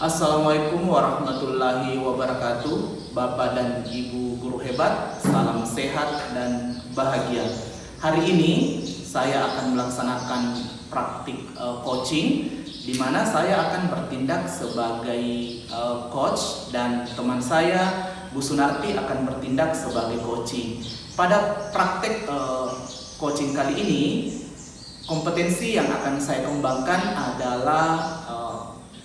Assalamualaikum warahmatullahi wabarakatuh. Bapak dan Ibu guru hebat, salam sehat dan bahagia. Hari ini saya akan melaksanakan praktik coaching, di mana saya akan bertindak sebagai coach dan teman saya Bu Sunarti akan bertindak sebagai coaching. Pada praktek coaching kali ini, kompetensi yang akan saya kembangkan adalah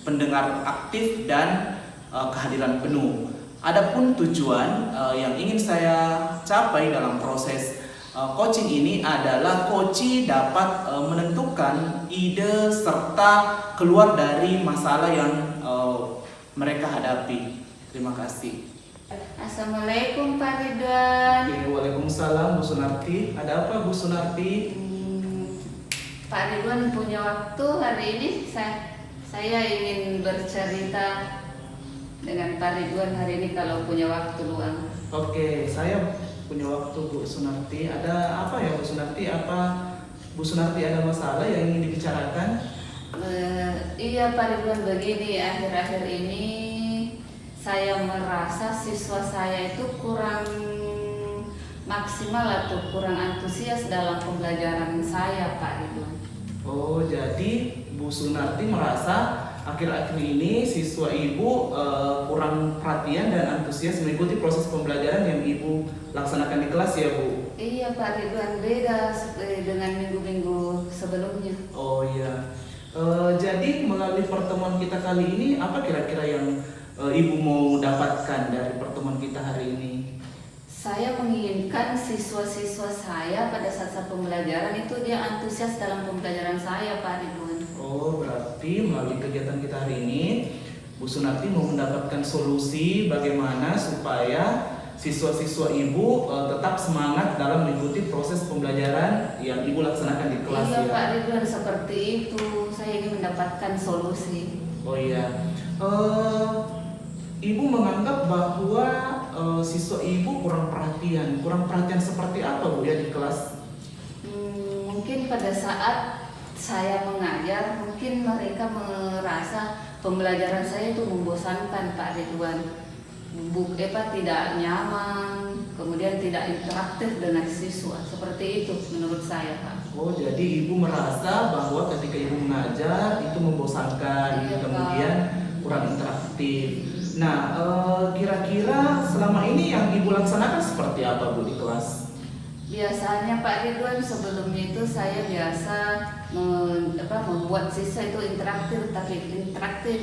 pendengar aktif dan kehadiran penuh. Adapun tujuan yang ingin saya capai dalam proses coaching ini adalah coach dapat menentukan ide serta keluar dari masalah yang mereka hadapi. Terima kasih. Assalamualaikum Pak Ridwan. Waalaikumsalam Bu Sunarti. Ada apa Bu Sunarti? Pak Ridwan punya waktu hari ini? Saya ingin bercerita dengan Pak Ridwan hari ini kalau punya waktu luang. Oke, saya punya waktu Bu Sunarti. Ada apa ya Bu Sunarti? Apa Bu Sunarti ada masalah yang ingin dibicarakan? Iya Pak Ridwan, begini, akhir-akhir ini saya merasa siswa saya itu kurang maksimal atau kurang antusias dalam pembelajaran saya Pak Ridwan. Oh, jadi Bu Sunarti merasa akhir-akhir ini siswa Ibu kurang perhatian dan antusias mengikuti proses pembelajaran yang Ibu laksanakan di kelas ya Bu? Iya Pak Ridwan, beda dengan minggu-minggu sebelumnya. Oh iya. Jadi melalui pertemuan kita kali ini, apa kira-kira yang Ibu mau dapatkan dari pertemuan kita hari ini? Saya menginginkan siswa-siswa saya pada saat pembelajaran itu dia antusias dalam pembelajaran saya Pak Ridwan. Oh, berarti melalui kegiatan kita hari ini Bu Sunarti mau mendapatkan solusi bagaimana supaya siswa-siswa Ibu tetap semangat dalam mengikuti proses pembelajaran yang Ibu laksanakan di kelas. Iya ya? Pak Ridwan, seperti itu. Saya ingin mendapatkan solusi. Oh iya. Ibu menganggap bahwa siswa Ibu kurang perhatian. Kurang perhatian seperti apa Bu ya di kelas? Mungkin pada saat saya mengajar, mungkin mereka merasa pembelajaran saya itu membosankan Pak Ridwan. Tidak nyaman, kemudian tidak interaktif dengan siswa. Seperti itu menurut saya Pak. Oh, jadi Ibu merasa bahwa ketika Ibu mengajar itu membosankan, Iya, kemudian kurang interaktif. Nah, kira-kira selama ini yang Ibu laksanakan seperti apa Bu di kelas? Biasanya Pak Ridwan, sebelumnya itu saya biasa membuat siswa itu interaktif,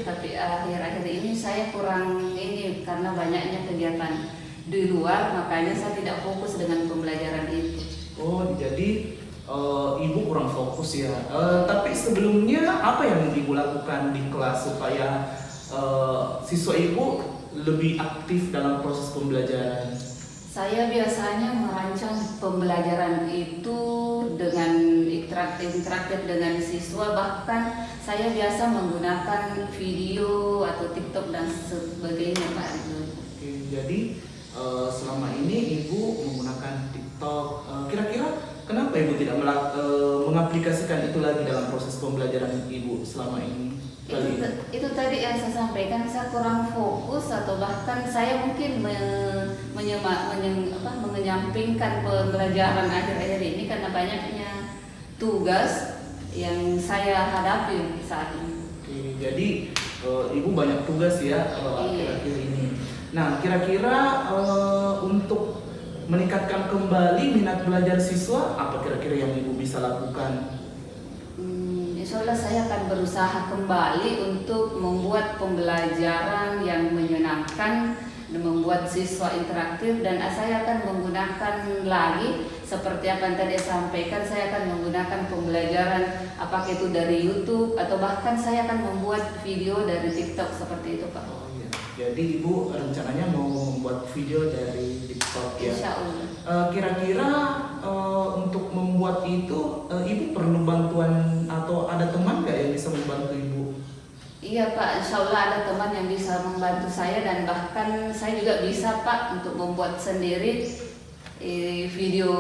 tapi akhir-akhir ini saya kurang ini karena banyaknya kegiatan di luar, makanya saya tidak fokus dengan pembelajaran itu. Oh, jadi Ibu kurang fokus ya. Tapi sebelumnya apa yang Ibu lakukan di kelas supaya siswa Ibu lebih aktif dalam proses pembelajaran? Saya biasanya merancang pembelajaran itu dengan interaktif dengan siswa, bahkan saya biasa menggunakan video atau TikTok dan sebagainya Pak Ridwan. Oke, jadi selama ini Ibu menggunakan TikTok. Kira-kira kenapa Ibu tidak mengaplikasikan itu lagi dalam proses pembelajaran Ibu selama ini? Itu tadi yang saya sampaikan, saya kurang fokus atau bahkan saya mungkin menyampingkan pembelajaran akhir-akhir ini karena banyaknya tugas yang saya hadapi saat ini. Oke, jadi Ibu banyak tugas ya akhir-akhir ini. Nah, kira-kira untuk meningkatkan kembali minat belajar siswa, apa kira-kira yang Ibu bisa lakukan? Insya Allah saya akan berusaha kembali untuk membuat pembelajaran yang menyenangkan dan membuat siswa interaktif, dan saya akan menggunakan lagi seperti apa yang tadi saya sampaikan, saya akan menggunakan pembelajaran apakah itu dari YouTube atau bahkan saya akan membuat video dari TikTok seperti itu Pak. Oh iya. Jadi Ibu rencananya mau membuat video dari TikTok ya? Insya Allah. Kira-kira untuk membuat itu Ibu perlu bantuan atau ada teman nggak yang bisa membantu Ibu? Iya Pak, insya Allah ada teman yang bisa membantu saya, dan bahkan saya juga bisa Pak untuk membuat sendiri video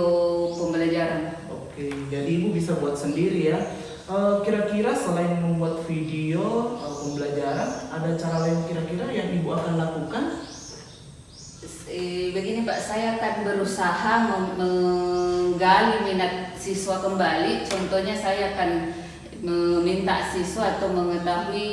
pembelajaran. Oke, jadi Ibu bisa buat sendiri ya. Kira-kira selain membuat video pembelajaran, ada cara lain kira-kira yang Ibu akan lakukan? Begini Pak, saya akan berusaha menggali minat siswa kembali. Contohnya saya akan meminta siswa atau mengetahui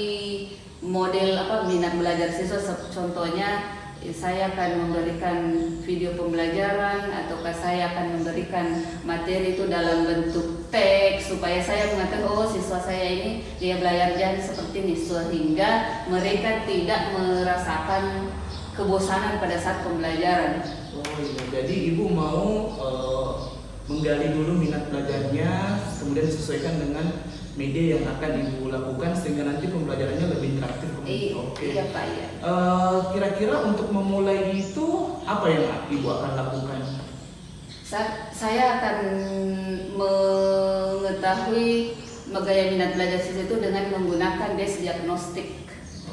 model minat belajar siswa. Contohnya saya akan memberikan video pembelajaran ataukah saya akan memberikan materi itu dalam bentuk teks supaya saya mengatakan oh siswa saya ini dia belajarnya seperti ini, sehingga mereka tidak merasakan kebosanan pada saat pembelajaran. Oh iya, jadi Ibu mau menggali dulu minat belajarnya, kemudian disesuaikan dengan media yang akan Ibu lakukan sehingga nanti pembelajarannya lebih interaktif. Oke. Iya Pak, iya. Kira-kira untuk memulai itu apa yang Ibu akan lakukan? Saya akan mengetahui gaya minat belajar siswa itu dengan menggunakan tes diagnostik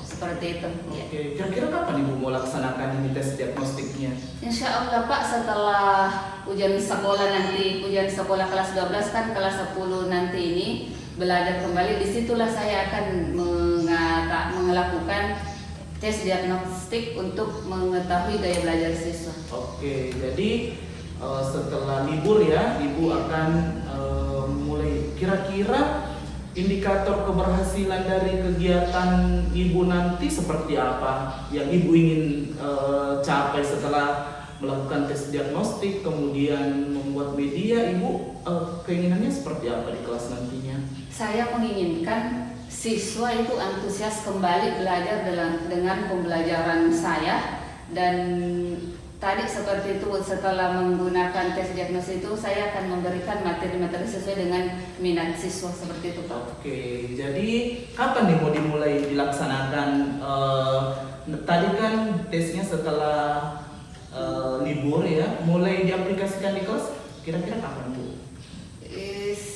seperti itu. Oke. Kira-kira kapan Ibu mau laksanakan ini tes diagnostiknya? Insya Allah Pak, setelah ujian sekolah nanti, ujian sekolah kelas 12 kan kelas 10 nanti ini belajar kembali, disitulah saya akan melakukan tes diagnostik untuk mengetahui gaya belajar siswa. Oke, jadi setelah libur ya, Ibu akan mulai. Kira-kira indikator keberhasilan dari kegiatan Ibu nanti seperti apa yang Ibu ingin capai setelah melakukan tes diagnostik, kemudian membuat media? Ibu keinginannya seperti apa di kelas nantinya? Saya menginginkan siswa itu antusias kembali belajar dengan pembelajaran saya, dan tadi seperti itu setelah menggunakan tes diagnosis itu saya akan memberikan materi-materi sesuai dengan minat siswa seperti itu Pak. Oke, jadi kapan nih mau dimulai dilaksanakan? Tadi kan tesnya setelah libur ya, mulai diaplikasikan di kelas kira-kira kapan Bu?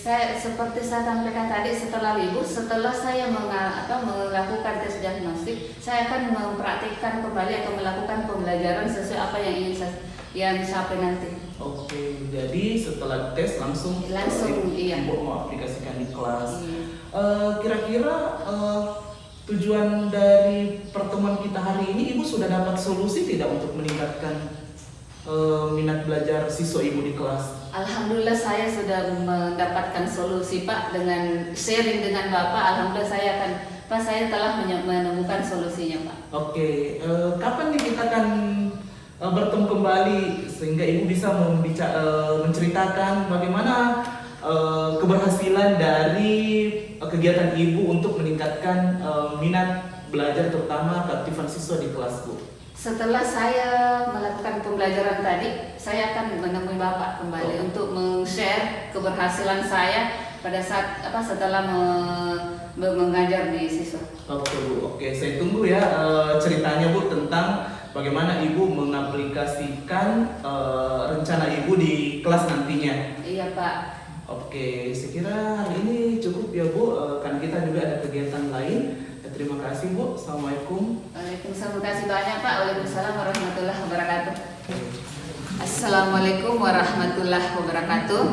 Seperti saya sampaikan tadi, setelah libur, setelah saya melakukan tes diagnostik, saya akan mempraktikkan kembali atau melakukan pembelajaran sesuai apa yang ingin saya capai nanti. Oke, jadi setelah tes langsung iya. Ibu mau aplikasikan di kelas. Iya. Kira-kira tujuan dari pertemuan kita hari ini, Ibu sudah dapat solusi tidak untuk meningkatkan minat belajar siswa Ibu di kelas? Alhamdulillah saya sudah mendapatkan solusi Pak, dengan sharing dengan Bapak. Alhamdulillah saya telah menemukan solusinya Pak. Oke, kapan nih kita akan bertemu kembali sehingga Ibu bisa menceritakan bagaimana keberhasilan dari kegiatan Ibu untuk meningkatkan minat belajar terutama keaktifan siswa di kelas Bu? Setelah saya melakukan pembelajaran tadi, saya akan menemui Bapak kembali untuk men-share keberhasilan saya pada saat setelah mengajar di siswa. Oke Bu, oke saya tunggu ya ceritanya Bu tentang bagaimana Ibu mengaplikasikan rencana Ibu di kelas nantinya. Iya Pak. Oke, saya kira hari ini cukup ya Bu, kan kita juga ada kegiatan lain. Terima kasih Bu. Assalamualaikum. Waalaikumsalam. Terima kasih banyak Pak. Waalaikumsalam warahmatullahi wabarakatuh. Assalamualaikum warahmatullahi wabarakatuh.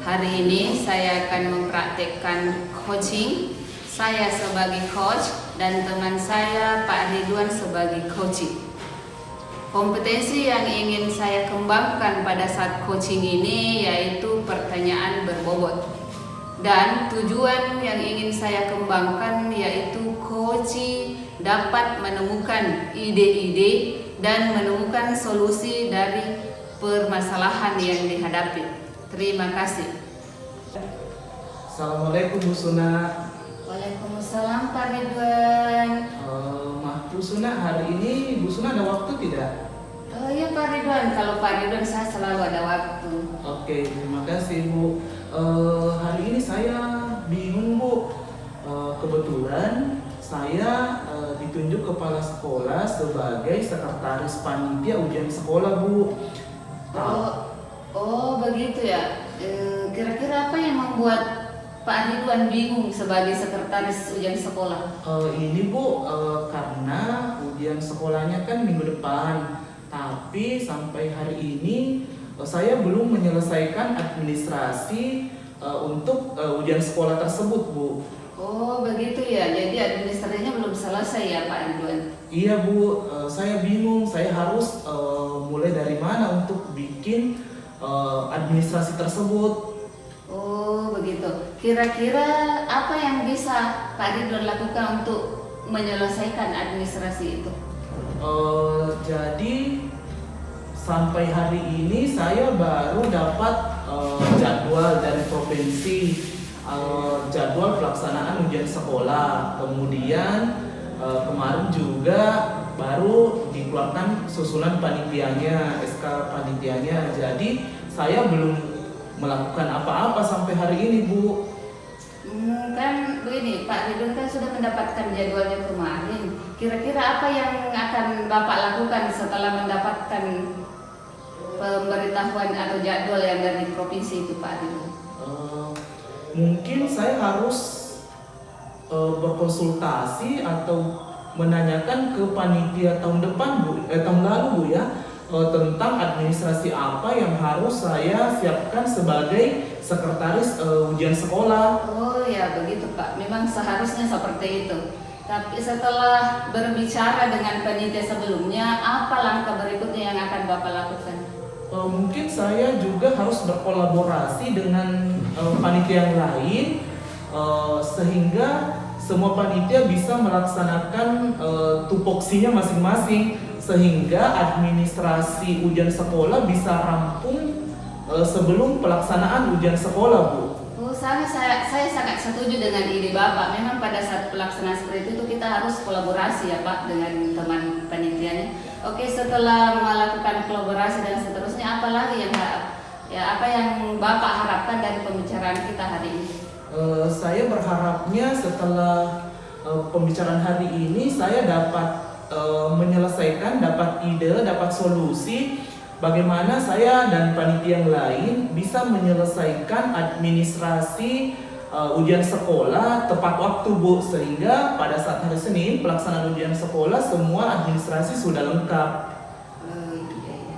Hari ini saya akan mempraktekkan coaching. Saya sebagai coach dan teman saya Pak Ridwan sebagai coaching. Kompetensi yang ingin saya kembangkan pada saat coaching ini yaitu pertanyaan berbobot. Dan tujuan yang ingin saya kembangkan yaitu coaching dapat menemukan ide-ide dan menemukan solusi dari permasalahan yang dihadapi. Terima kasih. Assalamualaikum Bu Suna. Waalaikumsalam Pak Ridwan. Maaf Bu Suna, hari ini Bu Suna ada waktu tidak? Oh iya Pak Ridwan, kalau Pak Ridwan saya selalu ada waktu. Oke, terima kasih Bu. Hari ini saya bingung Bu. Kebetulan saya ditunjuk kepala sekolah sebagai sekretaris panitia ujian sekolah Bu. Oh begitu ya. Kira-kira apa yang membuat Pak Ridwan bingung sebagai sekretaris ujian sekolah? Ini Bu, karena ujian sekolahnya kan minggu depan. Tapi sampai hari ini saya belum menyelesaikan administrasi untuk ujian sekolah tersebut, Bu. Oh begitu ya, jadi administrasinya belum selesai ya Pak Ridwan? Iya, Bu, saya bingung, saya harus mulai dari mana untuk bikin administrasi tersebut. Oh begitu. Kira-kira apa yang bisa Pak Ridwan lakukan untuk menyelesaikan administrasi itu? Jadi sampai hari ini saya baru dapat jadwal dari provinsi, jadwal pelaksanaan ujian sekolah. Kemudian kemarin juga baru dikeluarkan susunan panitianya, SK panitianya. Jadi saya belum melakukan apa-apa sampai hari ini, Bu. Kan begini, Pak Ridwan kan sudah mendapatkan jadwalnya kemarin. Kira-kira apa yang akan Bapak lakukan setelah mendapatkan pemberitahuan atau jadwal yang dari provinsi itu, Pak Ridwan? Mungkin saya harus berkonsultasi atau menanyakan ke panitia tahun depan, Bu, tahun lalu, Bu, ya, tentang administrasi apa yang harus saya siapkan sebagai sekretaris ujian sekolah. Oh ya begitu Pak, memang seharusnya seperti itu. Tapi setelah berbicara dengan panitia sebelumnya, apa langkah berikutnya yang akan Bapak lakukan? Mungkin saya juga harus berkolaborasi dengan panitia yang lain, sehingga semua panitia bisa melaksanakan tupoksinya masing-masing, sehingga administrasi ujian sekolah bisa rampung sebelum pelaksanaan ujian sekolah, Bu. Oh, saya sangat setuju dengan ide Bapak. Memang pada saat pelaksanaan seperti itu kita harus kolaborasi ya Pak dengan teman panitianya. Oke, setelah melakukan kolaborasi dan seterusnya, apa lagi yang apa yang Bapak harapkan dari pembicaraan kita hari ini? Saya berharapnya setelah pembicaraan hari ini saya dapat menyelesaikan, dapat ide, dapat solusi bagaimana saya dan panitia yang lain bisa menyelesaikan administrasi ujian sekolah tepat waktu, Bu, sehingga pada saat hari Senin pelaksanaan ujian sekolah semua administrasi sudah lengkap. Iya.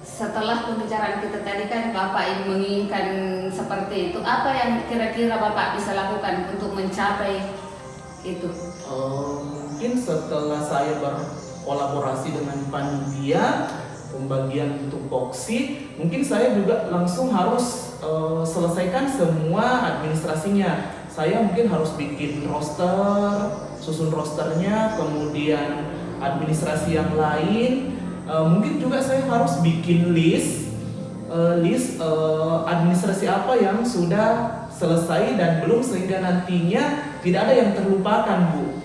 Setelah pembicaraan kita tadi kan Bapak menginginkan seperti itu, apa yang kira-kira Bapak bisa lakukan untuk mencapai itu? Mungkin setelah saya berkolaborasi dengan panitia pembagian tupoksi, mungkin saya juga langsung harus selesaikan semua administrasinya. Saya mungkin harus bikin roster, susun rosternya, kemudian administrasi yang lain. Mungkin juga saya harus bikin list administrasi apa yang sudah selesai dan belum, sehingga nantinya tidak ada yang terlupakan, Bu.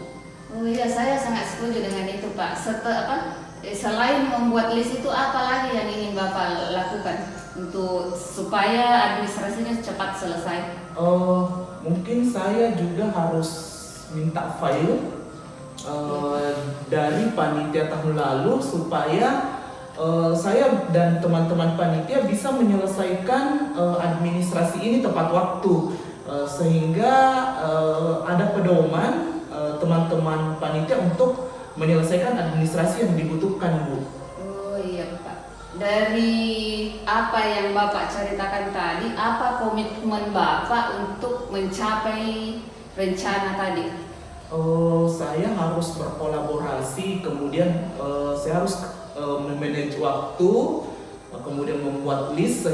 Oh iya, saya sangat setuju dengan itu, Pak. Selain membuat list itu, apa lagi yang ingin Bapak lakukan untuk supaya administrasinya cepat selesai? Mungkin saya juga harus minta file dari panitia tahun lalu supaya saya dan teman-teman panitia bisa menyelesaikan administrasi ini tepat waktu, sehingga ada pedoman teman-teman panitia untuk menyelesaikan administrasi yang dibutuhkan, Bu. Oh iya Pak, dari apa yang Bapak ceritakan tadi, apa komitmen Bapak untuk mencapai rencana tadi? Saya harus berkolaborasi, kemudian saya harus memanage waktu, kemudian membuat list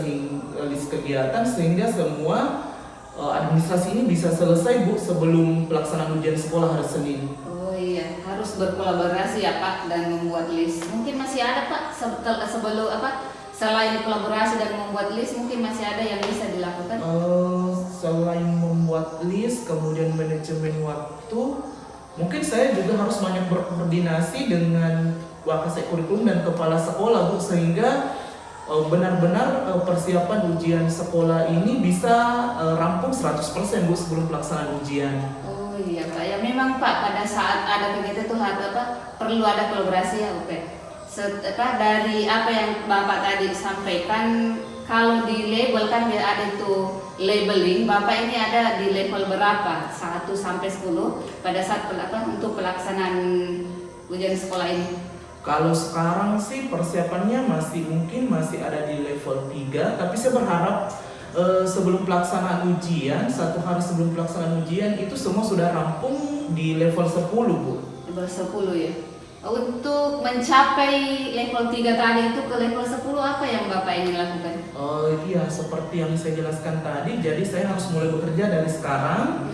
kegiatan sehingga semua administrasi ini bisa selesai, Bu, sebelum pelaksanaan ujian sekolah hari Senin. Oh iya, harus berkolaborasi ya Pak dan membuat list. Mungkin masih ada Pak sebelum selain kolaborasi dan membuat list, mungkin masih ada yang bisa dilakukan? Selain membuat list, kemudian manajemen waktu, mungkin saya juga harus banyak berkoordinasi dengan wakasek kurikulum dan kepala sekolah, Bu, sehingga benar-benar persiapan ujian sekolah ini bisa rampung 100%, Bu, sebelum pelaksanaan ujian. Oh iya Pak, ya memang Pak pada saat ada kegiatan itu perlu ada kolaborasi ya Oke. Dari apa yang Bapak tadi sampaikan, kalau di label kan dia ada itu labeling, Bapak ini ada di level berapa? 1 sampai 10 pada saat untuk pelaksanaan ujian sekolah ini? Kalau sekarang sih persiapannya mungkin masih ada di level 3, tapi saya berharap sebelum pelaksanaan ujian, 1 hari sebelum pelaksanaan ujian itu semua sudah rampung di level 10, Bu. Level 10 ya. Untuk mencapai level 3 tadi itu ke level 10 apa yang Bapak ingin lakukan? Iya, seperti yang saya jelaskan tadi, jadi saya harus mulai bekerja dari sekarang.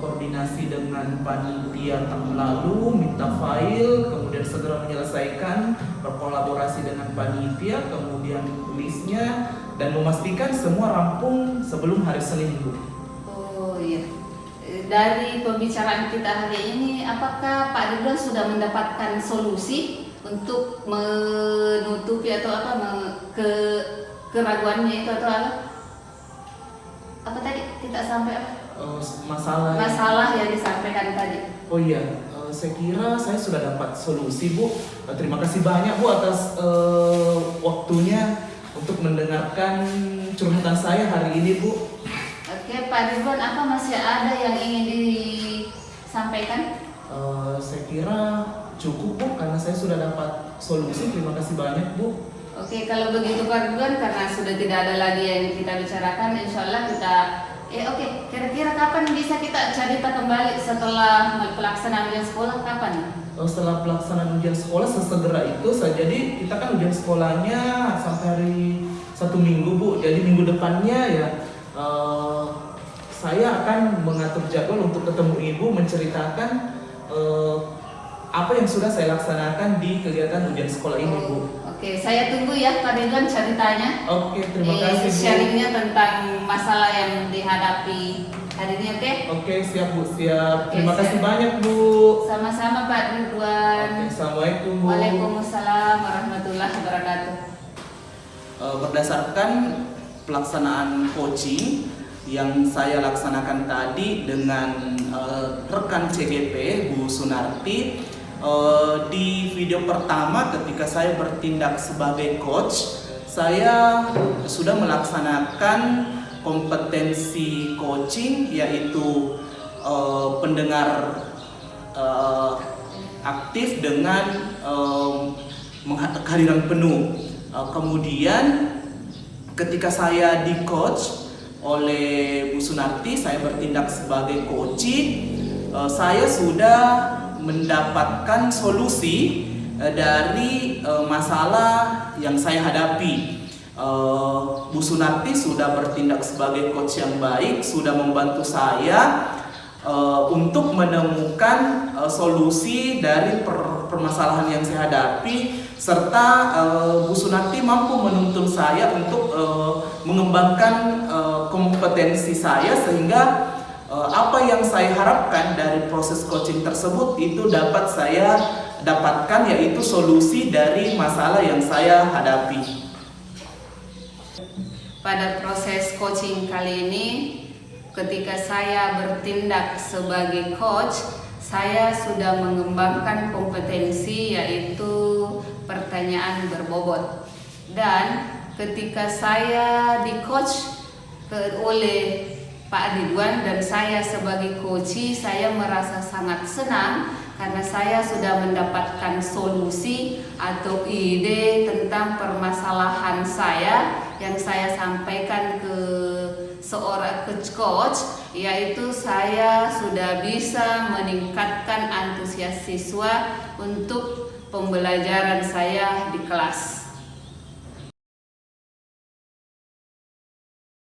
Koordinasi dengan panitia tahun lalu, minta file, kemudian segera menyelesaikan, berkolaborasi dengan panitia, kemudian listnya, dan memastikan semua rampung sebelum hari Senin, Bu. Oh iya. Dari pembicaraan kita hari ini, apakah Pak Ridwan sudah mendapatkan solusi untuk menutupi atau keraguannya itu atau apa tadi kita sampai apa? Masalah yang disampaikan tadi. Oh iya, saya kira saya sudah dapat solusi, Bu. Terima kasih banyak, Bu, atas waktunya untuk mendengarkan curhatan saya hari ini, Bu. Oke, Pak Ridwan, apa masih ada yang ingin disampaikan? Saya kira cukup, Bu, karena saya sudah dapat solusi. Terima kasih banyak, Bu. Oke, kalau begitu Pak Ridwan, karena sudah tidak ada lagi yang kita bicarakan, insya Allah kita kira-kira kapan bisa kita cerita kembali setelah pelaksanaan ujian sekolah, kapan? Setelah pelaksanaan ujian sekolah sesegera itu saja. Jadi kita kan ujian sekolahnya sampai hari 1 minggu, Bu. Jadi minggu depannya ya saya akan mengatur jadwal untuk ketemu Ibu, menceritakan apa yang sudah saya laksanakan di kegiatan ujian sekolah ini, Bu. Oke, saya tunggu ya Pak Ridwan ceritanya. Oke, terima kasih, Bu. Sharingnya tentang masalah yang dihadapi hari ini, oke? Oke, siap, Bu, siap. Oke, Terima kasih banyak, Bu. Sama-sama Pak Ridwan. Oke, Assalamualaikum, Bu. Waalaikumsalam warahmatullahi wabarakatuh. Berdasarkan pelaksanaan coaching yang saya laksanakan tadi dengan rekan CGP Bu Sunarti, di video pertama ketika saya bertindak sebagai coach, saya sudah melaksanakan kompetensi coaching, yaitu pendengar aktif dengan kehadiran penuh. Kemudian ketika saya di coach oleh Bu Sunarti, saya bertindak sebagai coaching, saya sudah mendapatkan solusi dari masalah yang saya hadapi. Bu Sunarti sudah bertindak sebagai coach yang baik, sudah membantu saya untuk menemukan solusi dari permasalahan yang saya hadapi, serta Bu Sunarti mampu menuntun saya untuk mengembangkan kompetensi saya, sehingga apa yang saya harapkan dari proses coaching tersebut itu dapat saya dapatkan, yaitu solusi dari masalah yang saya hadapi. Pada proses coaching kali ini, ketika saya bertindak sebagai coach, saya sudah mengembangkan kompetensi, yaitu pertanyaan berbobot. Dan ketika saya di coach oleh Pak Ridwan dan saya sebagai coach, saya merasa sangat senang karena saya sudah mendapatkan solusi atau ide tentang permasalahan saya yang saya sampaikan ke seorang coach, yaitu saya sudah bisa meningkatkan antusias siswa untuk pembelajaran saya di kelas.